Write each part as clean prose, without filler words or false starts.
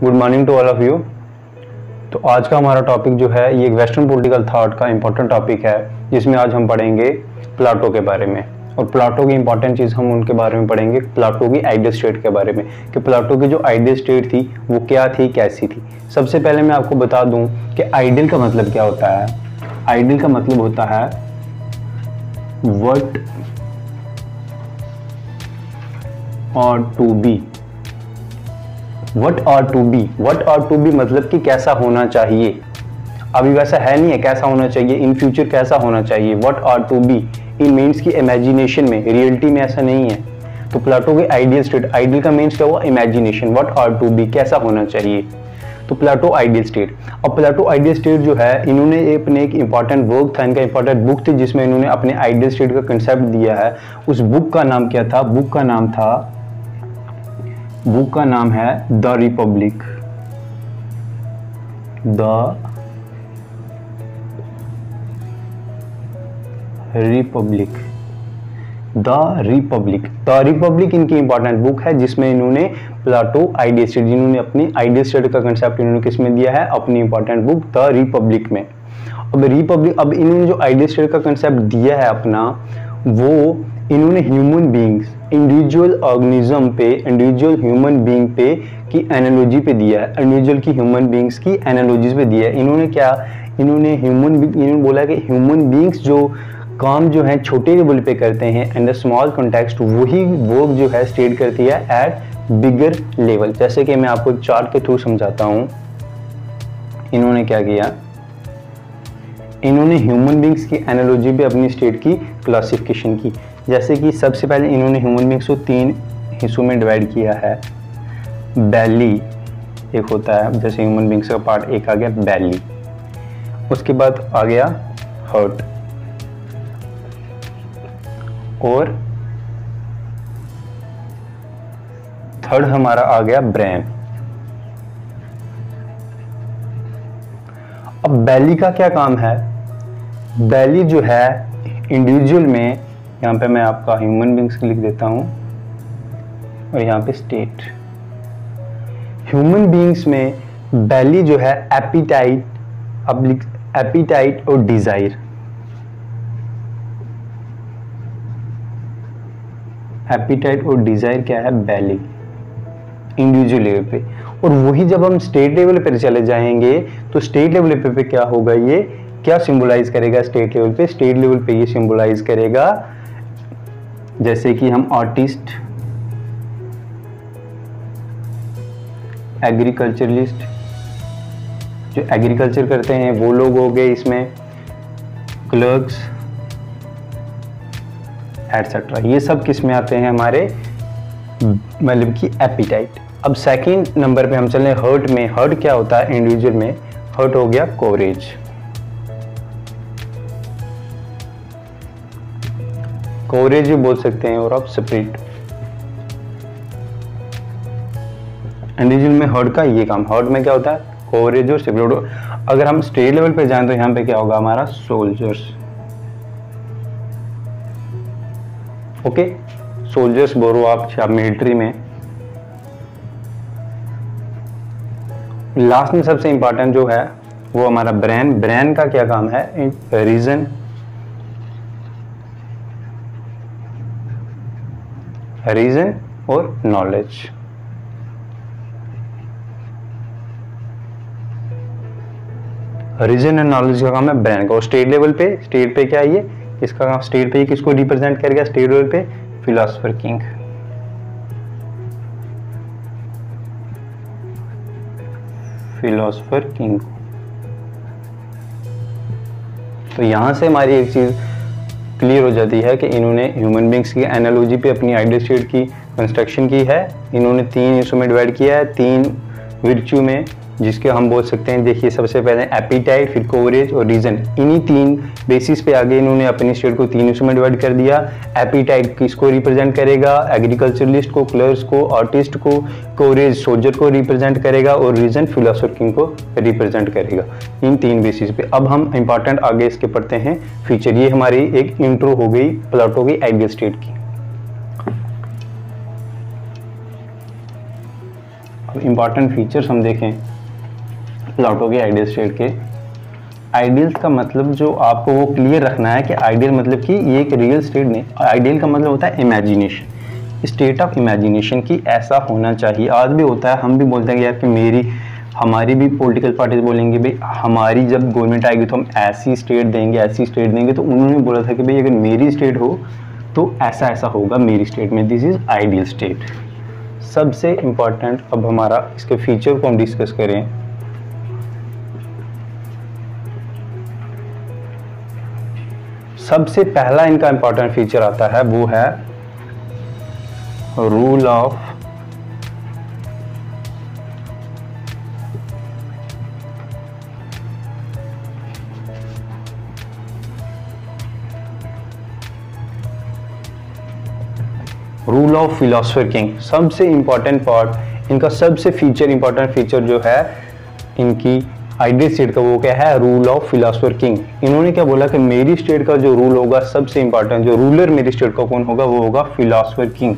Good morning to all of you. तो आज का हमारा टॉपिक जो है ये एक वेस्टर्न पॉलिटिकल थॉट का इंपॉर्टेंट टॉपिक है, जिसमें आज हम पढ़ेंगे प्लाटो के बारे में। और प्लाटो की इंपॉर्टेंट चीज़ हम उनके बारे में पढ़ेंगे, प्लाटो की आइडियल स्टेट के बारे में, कि प्लाटो की जो आइडियल स्टेट थी वो क्या थी, कैसी थी। सबसे पहले मैं आपको बता दूं कि आइडियल का मतलब क्या होता है। आइडियल का मतलब होता है व्हाट और टू बी। व्हाट और टू बी, व्हाट और टू बी मतलब कि कैसा होना चाहिए। अभी वैसा है नहीं है, कैसा होना चाहिए, इन फ्यूचर कैसा होना चाहिए। व्हाट और टू बी इन मीन्स की इमेजिनेशन में, रियलिटी में ऐसा नहीं है। तो प्लाटो के आइडियल स्टेट, आइडियल का मीन्स क्या हुआ, इमेजिनेशन। व्हाट और टू बी कैसा होना चाहिए, तो प्लाटो आइडियल स्टेट। अब प्लाटो आइडियल स्टेट जो है, इन्होंने अपने एक इंपॉर्टेंट वर्क था, इनका इंपॉर्टेंट बुक थी जिसमें इन्होंने अपने आइडियल स्टेट का कंसेप्ट दिया है। उस बुक का नाम क्या था, बुक का नाम है द रिपब्लिक। द रिपब्लिक इनकी इंपॉर्टेंट बुक है, जिसमें इन्होंने प्लाटो आइडियल स्टेट, जिन्होंने अपनी आइडियल स्टेट का कंसेप्ट इन्होंने किसमें दिया है, अपनी इंपॉर्टेंट बुक द रिपब्लिक में। अब इन्होंने जो आइडियल स्टेट का कंसेप्ट दिया है अपना, वो इन्होंने ह्यूमन बींग्स, इंडिविजुअल ऑर्गेनिज्म पे, इंडिविजुअल ह्यूमन बींग पे की एनालॉजी पे दिया है, इंडिविजुअल की ह्यूमन बींग्स की एनालॉजीज पे दिया है। इन्होंने बोला कि ह्यूमन बींग्स जो काम जो है छोटे लेवल पे करते हैं एंड द स्मॉल कॉन्टेक्स्ट, वही वर्क जो है स्टेट करती है एट बिगर लेवल। जैसे कि मैं आपको एक चार्ट के थ्रू समझाता हूँ। इन्होंने क्या किया, इन्होंने ह्यूमन बींग्स की एनालॉजी पे अपनी स्टेट की क्लासिफिकेशन की। जैसे कि सबसे पहले इन्होंने ह्यूमन बींग्स को 3 हिस्सों में डिवाइड किया है। बैली एक होता है, जैसे ह्यूमन बींग्स का पार्ट एक आ गया बैली, उसके बाद आ गया हार्ट, और थर्ड हमारा आ गया ब्रेन। अब बैली का क्या काम है, बैली जो है इंडिविजुअल में, यहाँ पे मैं आपका ह्यूमन बींग्स लिख देता हूं और यहाँ पे स्टेट। ह्यूमन बींग्स में बैली जो है एपिटाइट और डिजायर, एपिटाइट और डिजायर क्या है, बैली इंडिविजुअल लेवल पे। और वही जब हम स्टेट लेवल पे चले जाएंगे तो स्टेट लेवल पे क्या होगा, ये क्या सिंबलाइज करेगा स्टेट लेवल पे, स्टेट लेवल पे ये सिंबलाइज करेगा, जैसे कि हम आर्टिस्ट, एग्रीकल्चरलिस्ट, जो एग्रीकल्चर करते हैं वो लोग हो गए, इसमें क्लर्क्स एटसेट्रा, ये सब किस में आते हैं हमारे, मतलब कि एपिटाइट। अब सेकंड नंबर पे हम चले हर्ट में। हर्ट क्या होता है इंडिविजुअल में, हर्ट हो गया कोरेज। कोरेज भी बोल सकते हैं, और आप स्पिरिट। इंडिविजुअल में हर्ट का ये काम, हर्ट में क्या होता है, कोरेज और स्पिरिट। अगर हम स्टेट लेवल पे जाएं तो यहाँ पे क्या होगा हमारा, सोल्जर्स। ओके, सोल्जर्स बोलो आप मिलिट्री में। लास्ट में सबसे इंपॉर्टेंट जो है वो हमारा ब्रेन। ब्रेन का क्या काम है, रीजन और नॉलेज। रीजन एंड नॉलेज का काम है ब्रेन का। और स्टेट लेवल पे, स्टेट पे क्या है ये, इसका काम स्टेट पे किसको रिप्रेजेंट करेगा, स्टेट लेवल पे फिलोसोफर किंग। Philosopher king. तो यहां से हमारी एक चीज क्लियर हो जाती है कि इन्होंने ह्यूमन बींग्स की एनालॉजी पे अपनी आइडियल स्टेट की कंस्ट्रक्शन की है। इन्होंने 3 हिस्सों में डिवाइड किया है, 3 विर्च्यू में, जिसके हम बोल सकते हैं, देखिए सबसे पहले एपिटाइट, फिर कोरेज और रीजन। इन्हीं 3 बेसिस पे आगे इन्होंने अपनी स्टेट को 3 हिस्सों में डिवाइड कर दिया। एपिटाइट किसको रिप्रेजेंट करेगा, एग्रीकल्चरलिस्ट को, क्लर्क्स को, आर्टिस्ट को, कोरेज सोल्जर को रिप्रेजेंट करेगा, और रीजन फिलोसोफर किंग को रिप्रेजेंट करेगा, इन 3 बेसिस पे। अब हम इंपॉर्टेंट आगे इसके पढ़ते हैं फीचर। ये हमारी एक इंट्रो हो गई प्लाटो की आइडियल स्टेट की। अब इम्पॉर्टेंट फीचर्स हम देखें प्लाटो के आइडियल स्टेट के। आइडियल का मतलब जो आपको वो क्लियर रखना है कि आइडियल मतलब कि ये एक रियल स्टेट नहीं, आइडियल का मतलब होता है इमेजिनेशन, स्टेट ऑफ इमेजिनेशन की ऐसा होना चाहिए। आज भी होता है, हम भी बोलते हैं कि यार कि हमारी भी पॉलिटिकल पार्टीज बोलेंगे भाई हमारी जब गवर्नमेंट आएगी तो हम ऐसी स्टेट देंगे, ऐसी स्टेट देंगे। तो उन्होंने बोला था कि भाई अगर मेरी स्टेट हो तो ऐसा ऐसा होगा मेरी स्टेट में, दिस इज आइडियल स्टेट। सबसे इम्पॉर्टेंट अब हमारा इसके फीचर को हम डिस्कस करें। सबसे पहला इनका इंपॉर्टेंट फीचर आता है वो है रूल ऑफ फिलोसोफर किंग। सबसे इंपॉर्टेंट पार्ट इनका, सबसे इंपॉर्टेंट फीचर जो है इनकी आइडियल स्टेट का वो क्या है, रूल ऑफ फिलोसोफर किंग। इन्होंने क्या बोला कि मेरी स्टेट का जो रूल होगा, सबसे इंपॉर्टेंट जो रूलर मेरी स्टेट का कौन होगा, वो होगा फिलोसोफर किंग।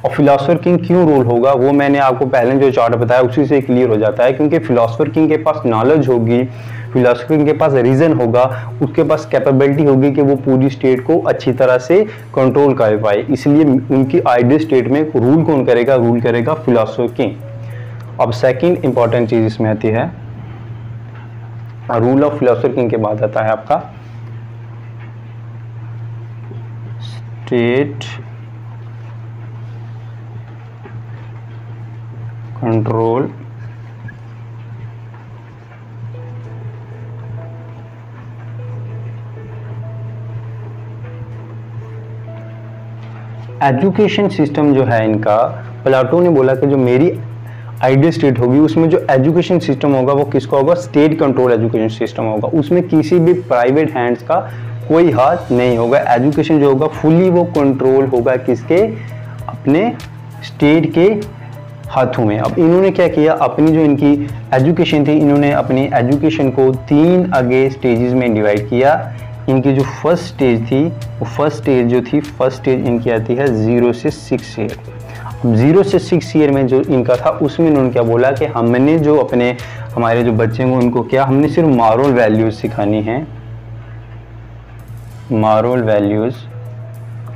और फिलोसोफर किंग क्यों रूल होगा वो मैंने आपको पहले जो चार्ट बताया उसी से क्लियर हो जाता है, क्योंकि फिलोसोफर किंग के पास नॉलेज होगी, फिलोसोफर किंग के पास रीजन होगा, उसके पास कैपेबिलिटी होगी कि वो पूरी स्टेट को अच्छी तरह से कंट्रोल कर पाए। इसलिए उनकी आइडियल स्टेट में रूल कौन करेगा, रूल करेगा फिलोसोफर किंग। अब सेकंड इंपॉर्टेंट चीज इसमें आती है, रूल ऑफ फिलोसोफर किंग के बाद आता है आपका स्टेट कंट्रोल एजुकेशन सिस्टम जो है इनका, प्लाटो ने बोला कि जो मेरी आइडियल स्टेट होगी उसमें जो एजुकेशन सिस्टम होगा वो किसका होगा, स्टेट कंट्रोल एजुकेशन सिस्टम होगा। उसमें किसी भी प्राइवेट हैंड्स का कोई हाथ नहीं होगा। एजुकेशन जो होगा फुली वो कंट्रोल होगा किसके, अपने स्टेट के हाथों में। अब इन्होंने क्या किया, अपनी जो इनकी एजुकेशन थी, इन्होंने अपनी एजुकेशन को 3 आगे स्टेजेस में डिवाइड किया। इनकी जो फर्स्ट स्टेज थी, वो फर्स्ट स्टेज इनकी आती है 0 से 6 ईयर। 0 से 6 ईयर में जो इनका था उसमें इन्होंने क्या बोला कि हमने जो हमारे जो बच्चे हैं उनको क्या, हमने सिर्फ मॉरल वैल्यूज सिखानी है। मॉरल वैल्यूज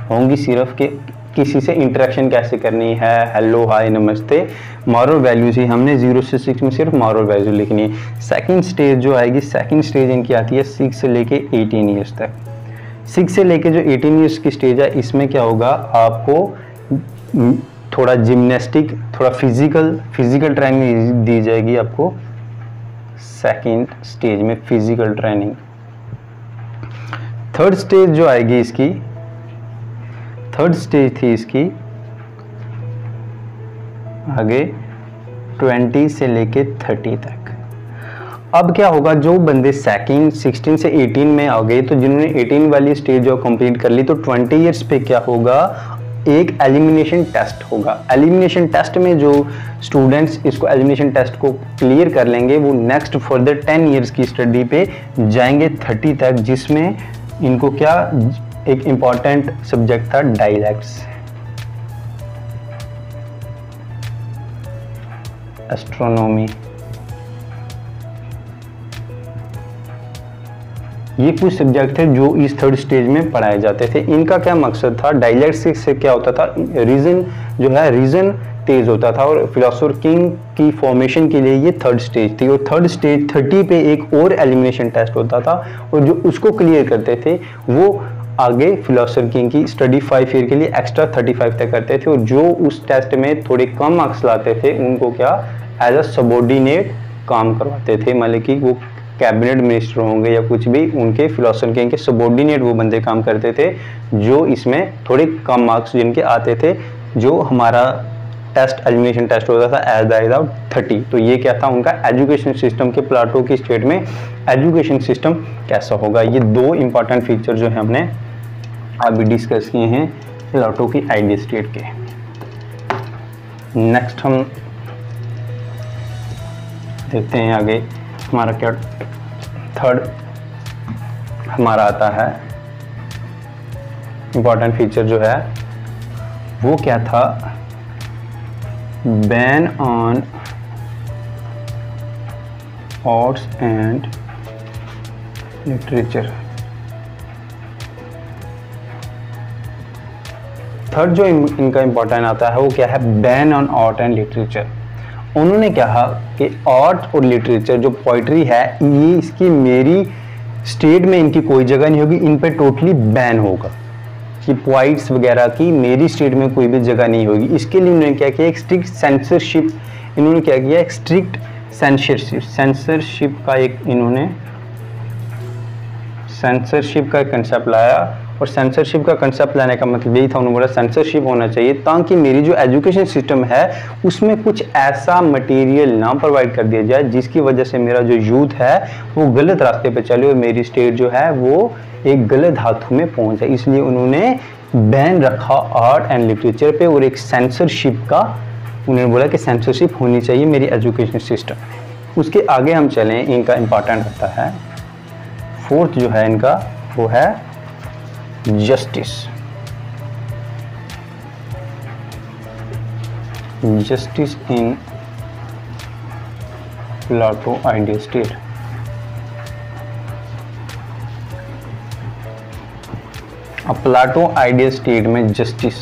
होंगी सिर्फ कि किसी से इंटरेक्शन कैसे करनी है, हेलो हाय नमस्ते, मॉरल वैल्यूज ही हमने 0 से 6 में सिर्फ मॉरल वैल्यू लिखनी है। सेकंड स्टेज जो आएगी, सेकंड स्टेज इनकी आती है 6 से लेके 18 ईयर्स तक। 6 से लेके जो 18 ईयर्स की स्टेज है, इसमें क्या होगा, आपको थोड़ा जिम्नास्टिक, थोड़ा फिजिकल ट्रेनिंग दी जाएगी आपको सेकंड स्टेज में, फिजिकल ट्रेनिंग। थर्ड स्टेज जो आएगी इसकी, थर्ड स्टेज थी इसकी आगे 20 से लेके 30 तक। अब क्या होगा, जो बंदे 16 से 18 में आ गए, तो जिन्होंने 18 वाली स्टेज जो कंप्लीट कर ली, तो 20 इयर्स पे क्या होगा, एक एलिमिनेशन टेस्ट होगा। एलिमिनेशन टेस्ट में जो स्टूडेंट्स इसको एलिमिनेशन टेस्ट को क्लियर कर लेंगे, वो नेक्स्ट फर्दर 10 इयर्स की स्टडी पे जाएंगे 30 तक, जिसमें इनको क्या, एक इम्पॉर्टेंट सब्जेक्ट था डायलैक्ट्स, एस्ट्रोनॉमी। ये कुछ सब्जेक्ट थे जो इस थर्ड स्टेज में पढ़ाए जाते थे। इनका क्या मकसद था, डायलैक्ट्स से क्या होता था, रीजन जो है, रीजन तेज होता था, और फिलोसोफर किंग की फॉर्मेशन के लिए ये थर्ड स्टेज थी। और थर्ड स्टेज 30 पे एक और एलिमिनेशन टेस्ट होता था, और जो उसको क्लियर करते थे वो आगे फिलोसोफर किंग की स्टडी 5 ईयर के लिए एक्स्ट्रा 35 तक करते थे। और जो उस टेस्ट में थोड़े कम मार्क्स लाते थे उनको क्या, एज अ सबॉर्डिनेट काम करवाते थे, मतलब कि वो कैबिनेट मिनिस्टर होंगे या कुछ भी, उनके फिलोसोफर किंग के सबॉर्डिनेट वो बंदे काम करते थे, जो इसमें थोड़े कम मार्क्स जिनके आते थे। जो हमारा टेस्ट एलिमिनेशन टेस्ट होता था एज द आउट 30। तो ये क्या था उनका एजुकेशन सिस्टम के, प्लाटो की स्टेट में एजुकेशन सिस्टम कैसा होगा। ये 2 इंपॉर्टेंट फीचर जो है हमने अभी डिस्कस किए हैं प्लाटो की आइडियल स्टेट के। नेक्स्ट हम देखते हैं आगे हमारा क्या थर्ड हमारा आता है इंपॉर्टेंट फीचर जो है वो क्या था, ban on arts and literature. Third जो इनका इंपॉर्टेंट आता है वो क्या है, ban on art and literature. उन्होंने कहा कि आर्ट और लिटरेचर जो पोइट्री है ये इसकी मेरी स्टेट में इनकी कोई जगह नहीं होगी, इन पे टोटली बैन होगा कि पोइट्स वगैरह की मेरी स्टेट में कोई भी जगह नहीं होगी। इसके लिए उन्होंने क्या किया, एक स्ट्रिक्ट सेंसरशिप, इन्होंने क्या किया, एक स्ट्रिक्ट सेंसरशिप का एक इन्होंने सेंसरशिप का कंसेप्ट लाया। और सेंसरशिप का कंसेप्ट लाने का मतलब यही था, उन्होंने बोला सेंसरशिप होना चाहिए ताकि मेरी जो एजुकेशन सिस्टम है उसमें कुछ ऐसा मटेरियल ना प्रोवाइड कर दिया जाए जिसकी वजह से मेरा जो यूथ है वो गलत रास्ते पे चले और मेरी स्टेट जो है वो एक गलत हाथों में पहुंच जाए। इसलिए उन्होंने बैन रखा आर्ट एंड लिटरेचर पे और एक सेंसरशिप का उन्होंने बोला कि सेंसरशिप होनी चाहिए मेरी एजुकेशन सिस्टम। उसके आगे हम चलें, इनका इम्पॉर्टेंट होता है फोर्थ जो है इनका वो है justice. Justice in Plato ideal state. अब प्लाटो आइडियल स्टेट में जस्टिस,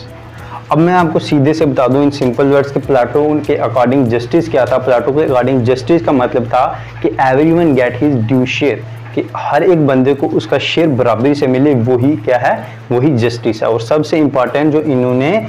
अब मैं आपको सीधे से बता दूं इन सिंपल वर्ड्स के प्लाटो के अकॉर्डिंग जस्टिस क्या था। प्लाटो के अकॉर्डिंग जस्टिस का मतलब था कि everyone get his due share, कि हर एक बंदे को उसका शेयर बराबरी से मिले, वही क्या है, वही जस्टिस है। और सबसे इंपॉर्टेंट जो इन्होंने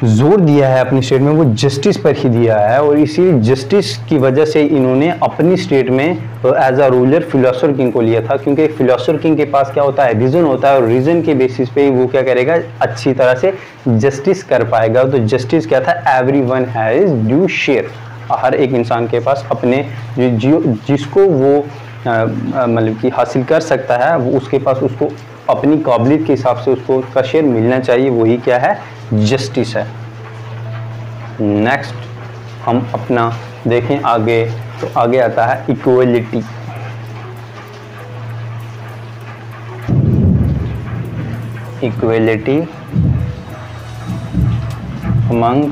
जोर दिया है अपनी स्टेट में वो जस्टिस पर ही दिया है। और इसी जस्टिस की वजह से इन्होंने अपनी स्टेट में as a ruler philosopher king को लिया था, क्योंकि फिलोसोफर किंग के पास क्या होता है, रीजन होता है, और रीजन के बेसिस पे वो क्या करेगा, अच्छी तरह से जस्टिस कर पाएगा। तो जस्टिस क्या था, एवरीवन हैज ड्यू शेयर, हर एक इंसान के पास अपने जिसको वो मतलब कि हासिल कर सकता है वो उसके पास उसको अपनी काबिलियत के हिसाब से उसको उसका शेयर मिलना चाहिए, वही क्या है, जस्टिस है। नेक्स्ट हम अपना देखें आगे, तो आगे आता है इक्वलिटी। इक्वलिटी अमंग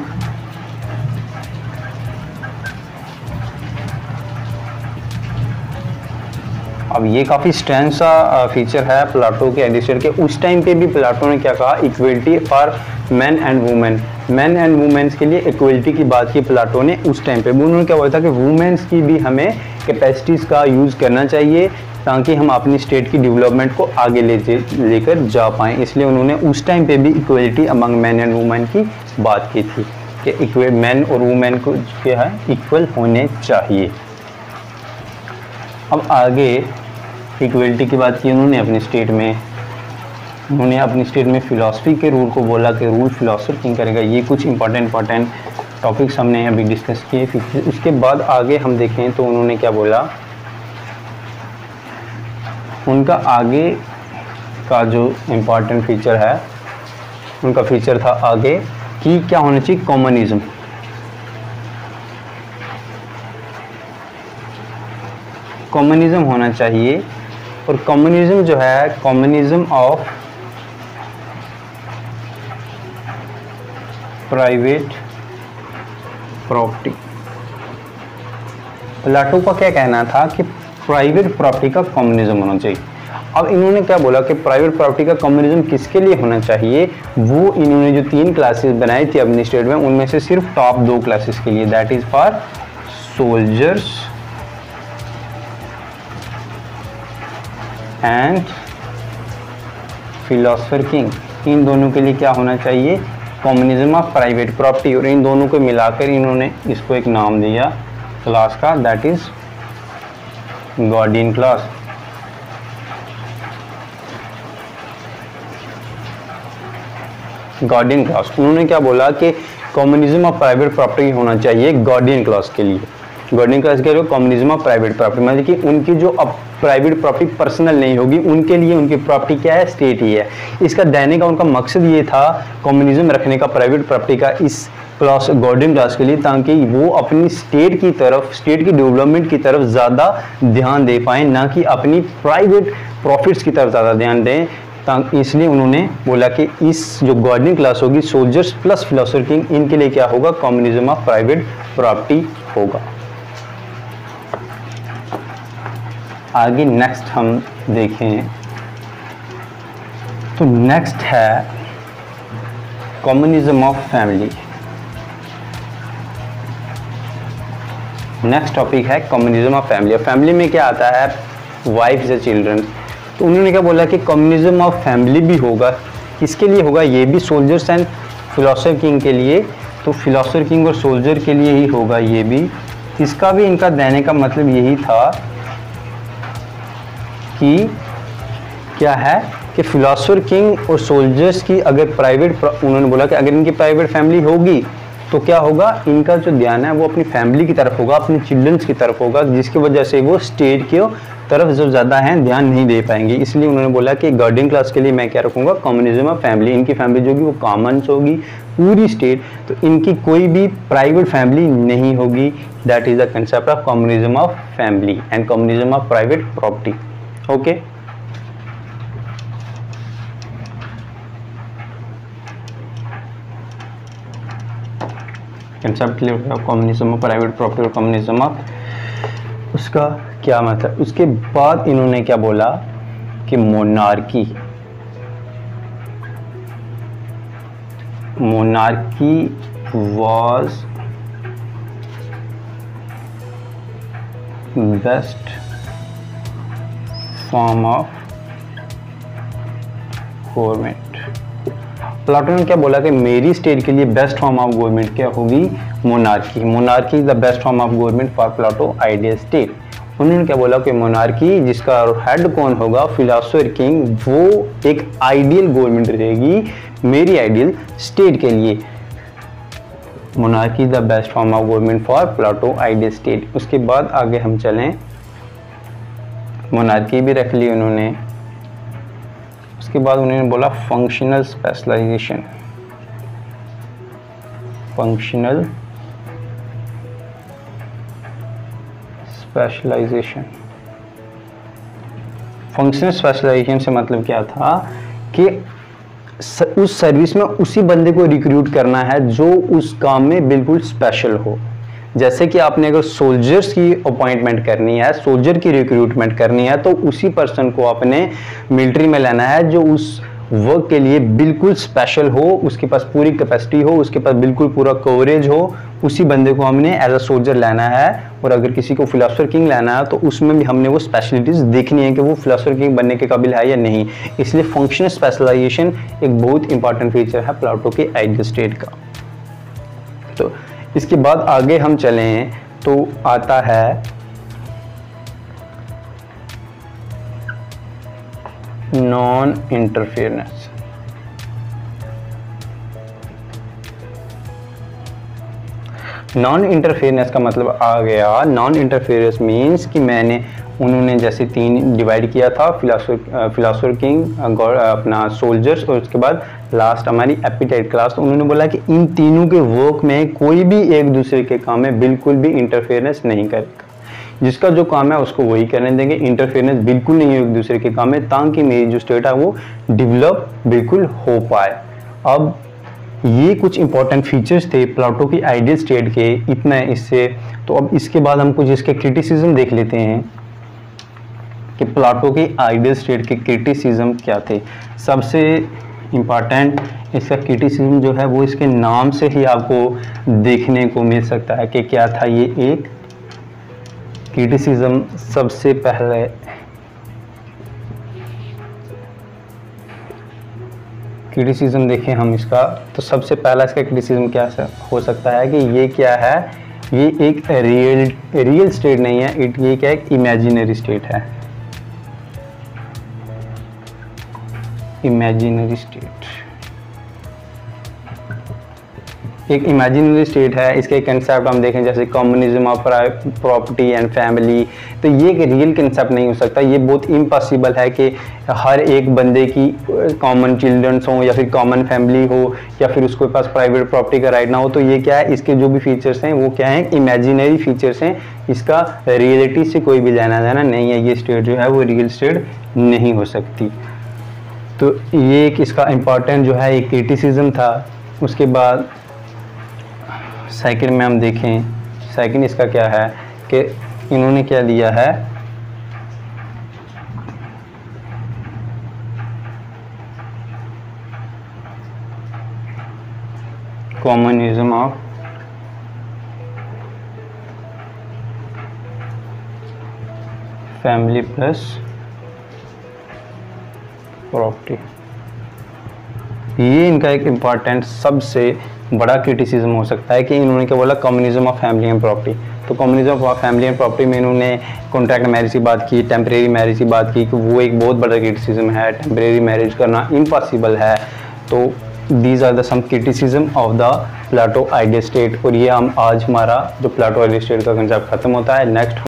अब ये काफ़ी स्ट्रेंथ सा फीचर है प्लाटो के एडिशन के। उस टाइम पे भी प्लाटो ने क्या कहा, equality for man and women, man and womens के लिए इक्वलिटी की बात की प्लाटो ने उस टाइम पे। उन्होंने क्या बोला था कि वुमेन्स की भी हमें कैपेसिटीज़ का यूज़ करना चाहिए ताकि हम अपनी स्टेट की डेवलपमेंट को आगे लेकर जा पाएँ। इसलिए उन्होंने उस टाइम पे भी equality among man and women की बात की थी कि मैन और वुमेन को क्या है, इक्वल होने चाहिए। अब आगे इक्वलिटी की बात की उन्होंने अपनी स्टेट में, उन्होंने अपनी स्टेट में फिलॉसफी के रूल को बोला कि रूल फिलॉसफर किंग करेगा। ये कुछ इंपॉर्टेंट टॉपिक्स हमने अभी डिस्कस किए। फिर उसके बाद आगे हम देखें तो उन्होंने क्या बोला, उनका आगे का जो इम्पॉर्टेंट फीचर है, उनका फीचर था आगे कि क्या होना चाहिए, कॉमनिज्म। कॉमनिज्म होना चाहिए। और कम्युनिज्म जो है, communism of private property. Plato का क्या कहना था कि प्राइवेट प्रॉपर्टी का कम्युनिज्म होना चाहिए। अब इन्होंने क्या बोला कि प्राइवेट प्रॉपर्टी का कम्युनिज्म किसके लिए होना चाहिए, वो इन्होंने जो 3 क्लासेस बनाई थी अपनी स्टेट में, उनमें से सिर्फ टॉप 2 क्लासेस के लिए, that is for soldiers and philosopher king. इन दोनों के लिए क्या होना चाहिए, कम्युनिज्म ऑफ प्राइवेट प्रॉपर्टी। और इन दोनों को मिलाकर इन्होंने इसको एक नाम दिया क्लास का, that is guardian class. Guardian class, उन्होंने क्या बोला कि कम्युनिज्म ऑफ प्राइवेट प्रॉपर्टी होना चाहिए गार्डियन क्लास के लिए। गार्डियन क्लास के लिए कम्युनिज्म ऑफ प्राइवेट प्रॉपर्टी, मतलब कि उनकी जो अब प्राइवेट प्रॉपर्टी पर्सनल नहीं होगी, उनके लिए उनकी प्रॉपर्टी क्या है, स्टेट ही है। इसका देने का उनका मकसद ये था कम्युनिज्म रखने का प्राइवेट प्रॉपर्टी का इस क्लास गार्डियन क्लास के लिए, ताकि वो अपनी स्टेट की तरफ, स्टेट की डेवलपमेंट की तरफ ज़्यादा ध्यान दे पाएँ, ना कि अपनी प्राइवेट प्रॉफिट्स की तरफ ज़्यादा ध्यान दें। इसलिए उन्होंने बोला कि इस जो गार्डियन क्लास होगी, सोल्जर्स प्लस फिलोसफर किंग, इनके लिए क्या होगा, कम्युनिज्म ऑफ प्राइवेट प्रॉपर्टी होगा। आगे नेक्स्ट हम देखें तो नेक्स्ट है communism of family. Next topic है कम्युनिज्म ऑफ फैमिली। और फैमिली में क्या आता है, वाइफ्स या चिल्ड्रन। तो उन्होंने क्या बोला कि कम्युनिज्म ऑफ फैमिली भी होगा, किसके लिए होगा, ये भी सोल्जर्स एंड फिलोसोफर किंग के लिए। तो फिलोसोफर किंग और सोल्जर के लिए ही होगा ये भी। इसका भी इनका देने का मतलब यही था कि क्या है कि फिलोसोफर किंग और सोल्जर्स की अगर प्राइवेट, उन्होंने बोला कि अगर इनकी प्राइवेट फैमिली होगी तो क्या होगा, इनका जो ध्यान है वो अपनी फैमिली की तरफ होगा, अपने चिल्ड्रंस की तरफ होगा, जिसकी वजह से वो स्टेट की तरफ जो ज़्यादा हैं ध्यान नहीं दे पाएंगे। इसलिए उन्होंने बोला कि गार्डियन क्लास के लिए मैं क्या रखूँगा, कम्युनिज्म ऑफ फैमिली। इनकी फैमिली जो होगी वो कॉमन्स होगी पूरी स्टेट, तो इनकी कोई भी प्राइवेट फैमिली नहीं होगी। That is the concept of communism of family and communism of private property. Okay, concept clear हो गया, कम्युनिज्म ऑफ प्राइवेट प्रॉपर्टी और कम्युनिज्म ऑफ, उसका क्या मतलब। उसके बाद इन्होंने क्या बोला कि monarchy was best form of government. Plato ने क्या बोला कि मेरी स्टेट के लिए बेस्ट फॉर्म ऑफ गवर्नमेंट क्या होगी, monarchy. Monarchy is the best form of government for Plato ideal state. उन्होंने क्या बोला कि मोनार्की जिसका हेड कौन होगा, फिलोसोफर किंग, वो एक आइडियल गवर्नमेंट रहेगी मेरी आइडियल स्टेट के लिए। Monarchy is the best form of government for Plato ideal state. उसके बाद आगे हम चलें, मोनार्की भी रख ली उन्होंने। उसके बाद उन्होंने बोला functional specialization. Functional specialization, functional specialization से मतलब क्या था कि उस सर्विस में उसी बंदे को रिक्रूट करना है जो उस काम में बिल्कुल स्पेशल हो। जैसे कि आपने अगर सोल्जर्स की अपॉइंटमेंट करनी है, सोल्जर की रिक्रूटमेंट करनी है, तो उसी पर्सन को आपने मिलिट्री में लेना है जो उस वर्क के लिए बिल्कुल स्पेशल हो, उसके पास पूरी कैपेसिटी हो, उसके पास बिल्कुल पूरा कवरेज हो। उसी बंदे को हमने एज अ सोल्जर लेना है। और अगर किसी को फिलोसोफर किंग लेना है तो उसमें भी हमने वो स्पेशलिटीज़ देखनी है कि वो फिलोसोफर किंग बनने के काबिल है या नहीं। इसलिए फंक्शनल स्पेशलाइजेशन एक बहुत इंपॉर्टेंट फीचर है प्लाटो के आइडियल स्टेट का। तो इसके बाद आगे हम चलें तो आता है नॉन इंटरफेरेंस। नॉन इंटरफेरेंस का मतलब आ गया, नॉन इंटरफेरेंस मीन्स कि उन्होंने जैसे तीन डिवाइड किया था, फिलोसोफर किंग, अपना सोल्जर्स, और उसके बाद लास्ट हमारी एपिटाइट क्लास। तो उन्होंने बोला कि इन तीनों के वर्क में कोई भी एक दूसरे के काम में बिल्कुल भी इंटरफेरेंस नहीं करेगा। जिसका जो काम है उसको वही करने देंगे, इंटरफेरेंस बिल्कुल नहीं है एक दूसरे के काम में, ताकि मेरी जो स्टेट है वो डेवलप बिल्कुल हो पाए। अब ये कुछ इंपॉर्टेंट फीचर्स थे प्लाटो की आइडियल स्टेट के, इतना है इससे। तो अब इसके बाद हम कुछ इसके क्रिटिसिज्म देख लेते हैं कि प्लाटो की आइडियल स्टेट के क्रिटिसिज्म क्या थे। सबसे इम्पॉर्टेंट इसका क्रिटिसिज्म जो है वो इसके नाम से ही आपको देखने को मिल सकता है कि क्या था ये एक क्रिटिसिज्म। सबसे पहले क्रिटिसिज्म देखें हम इसका, तो सबसे पहला इसका क्रिटिसिज्म क्या हो सकता है कि ये क्या है, ये एक रियल स्टेट नहीं है, ये क्या एक इमेजिनरी स्टेट है। इमेजिनरी स्टेट एक इमेजिनरी स्टेट है। इसके कंसेप्ट हम देखें जैसे communism of property and family, तो ये एक रियल कंसेप्ट नहीं हो सकता। ये बहुत इम्पॉसिबल है कि हर एक बंदे की कॉमन चिल्ड्रंस हो या फिर कॉमन फैमिली हो या फिर उसके पास प्राइवेट प्रॉपर्टी का राइट ना हो। तो ये क्या है, इसके जो भी फीचर्स हैं वो क्या हैं, इमेजिनरी फीचर्स हैं। इसका रियलिटी से कोई भी लेना देना नहीं है। ये स्टेट जो है वो रियल स्टेट नहीं हो सकती। तो ये एक इसका इम्पॉर्टेंट जो है एक क्रिटिसिज्म था। उसके बाद सेकंड में हम देखें, सेकंड इसका क्या है कि इन्होंने क्या दिया है कॉमनिज्म ऑफ फैमिली प्लस प्रॉपर्टी। ये इनका एक इम्पॉर्टेंट सबसे बड़ा क्रिटिसिज्म हो सकता है कि इन्होंने क्या बोला, communism of family and property. तो communism of family and property में इन्होंने कॉन्ट्रैक्ट मैरिज की बात की, टेम्परेरी मैरिज की बात की कि वो एक बहुत बड़ा क्रिटिसिज्म है, टेम्परेरी मैरिज करना इम्पॉसिबल है। तो these are the some criticism of the Plato ideal state. और ये हम आज हमारा जो प्लेटो आइडियल स्टेट का कंसेप्ट खत्म होता है। नेक्स्ट